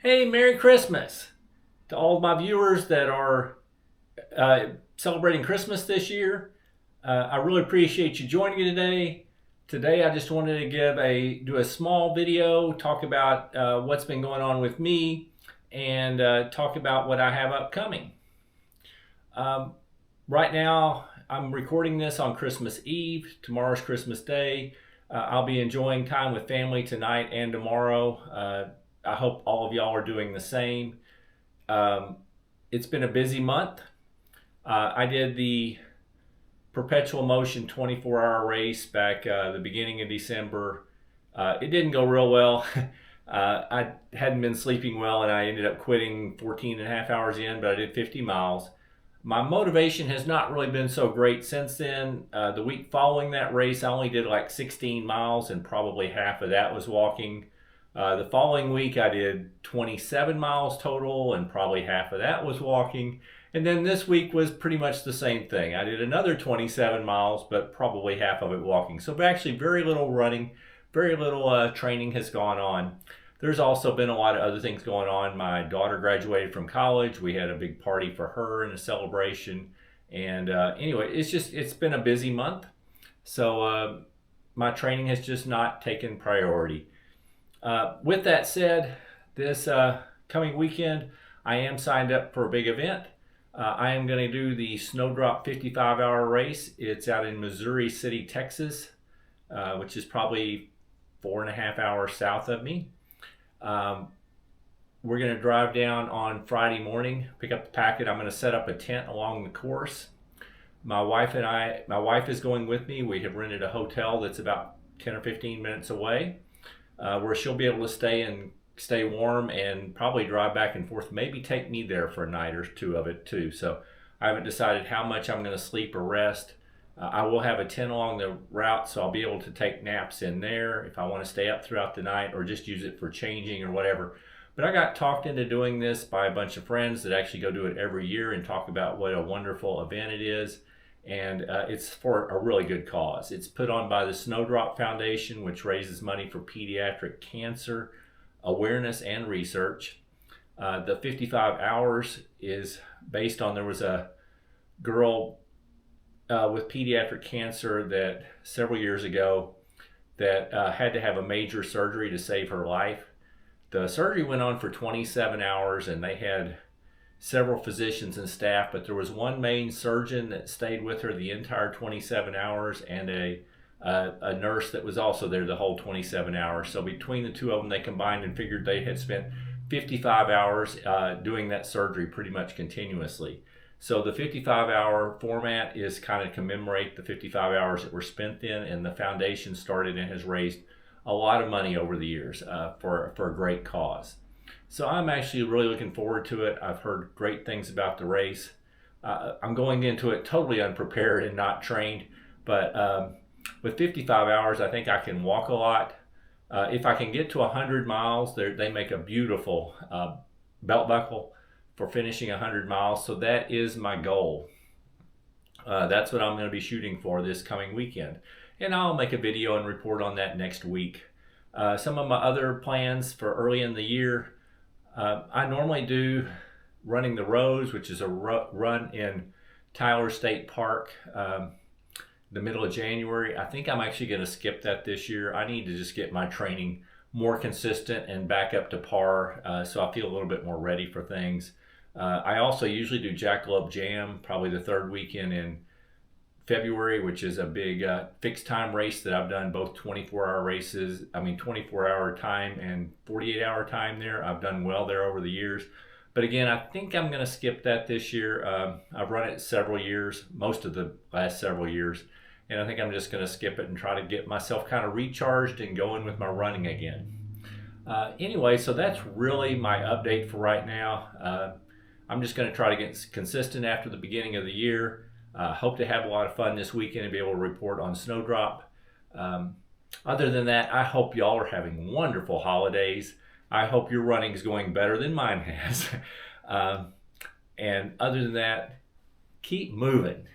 Hey, Merry Christmas to all of my viewers that are celebrating Christmas this year. I really appreciate you joining me today. Today, I just wanted to do a small video, talk about what's been going on with me, and talk about what I have upcoming. Right now, I'm recording this on Christmas Eve. Tomorrow's Christmas Day. I'll be enjoying time with family tonight and tomorrow. I hope all of y'all are doing the same. It's been a busy month. I did the perpetual motion 24-hour race back the beginning of December. It didn't go real well. I hadn't been sleeping well and I ended up quitting 14 and a half hours in, but I did 50 miles. My motivation has not really been so great since then. The week following that race, I only did like 16 miles and probably half of that was walking. The following week, I did 27 miles total and probably half of that was walking. And then this week was pretty much the same thing. I did another 27 miles, but probably half of it walking. So actually very little running, very little training has gone on. There's also been a lot of other things going on. My daughter graduated from college. We had a big party for her and a celebration. And anyway, it's been a busy month. So my training has just not taken priority. With that said, this coming weekend, I am signed up for a big event. I am going to do the Snowdrop 55-hour race. It's out in Missouri City, Texas, which is probably 4.5 hours south of me. We're going to drive down on Friday morning, pick up the packet. I'm going to set up a tent along the course. My wife is going with me. We have rented a hotel that's about 10 or 15 minutes away, where she'll be able to stay warm and probably drive back and forth, maybe take me there for a night or two of it too. So I haven't decided how much I'm going to sleep or rest. I will have a tent along the route, so I'll be able to take naps in there if I want to stay up throughout the night or just use it for changing or whatever. But I got talked into doing this by a bunch of friends that actually go do it every year and talk about what a wonderful event it is. And it's for a really good cause. It's put on by the Snowdrop Foundation, which raises money for pediatric cancer awareness and research. The 55 hours is based on, there was a girl with pediatric cancer that several years ago that had to have a major surgery to save her life. The surgery went on for 27 hours and they had several physicians and staff, but there was one main surgeon that stayed with her the entire 27 hours and a nurse that was also there the whole 27 hours. So between the two of them, they combined and figured they had spent 55 hours doing that surgery pretty much continuously. So the 55-hour format is kind of commemorate the 55 hours that were spent in, and the foundation started and has raised a lot of money over the years for a great cause. So I'm actually really looking forward to it. I've heard great things about the race. I'm going into it totally unprepared and not trained, but with 55 hours, I think I can walk a lot. If I can get to 100 miles, they make a beautiful belt buckle for finishing 100 miles. So that is my goal. That's what I'm going to be shooting for this coming weekend. And I'll make a video and report on that next week. Some of my other plans for early in the year, I normally do Running the Roads, which is a run in Tyler State Park, the middle of January. I think I'm actually going to skip that this year. I need to just get my training more consistent and back up to par, so I feel a little bit more ready for things. I also usually do Jackalope Jam, probably the third weekend in February, which is a big fixed time race that I've done both 24-hour races. 24-hour time and 48-hour time there. I've done well there over the years. But again, I think I'm going to skip that this year. I've run it several years, most of the last several years. And I think I'm just going to skip it and try to get myself kind of recharged and going with my running again. Anyway, so that's really my update for right now. I'm just going to try to get consistent after the beginning of the year. Hope to have a lot of fun this weekend and be able to report on Snowdrop. Other than that, I hope y'all are having wonderful holidays. I hope your running is going better than mine has. And other than that, keep moving.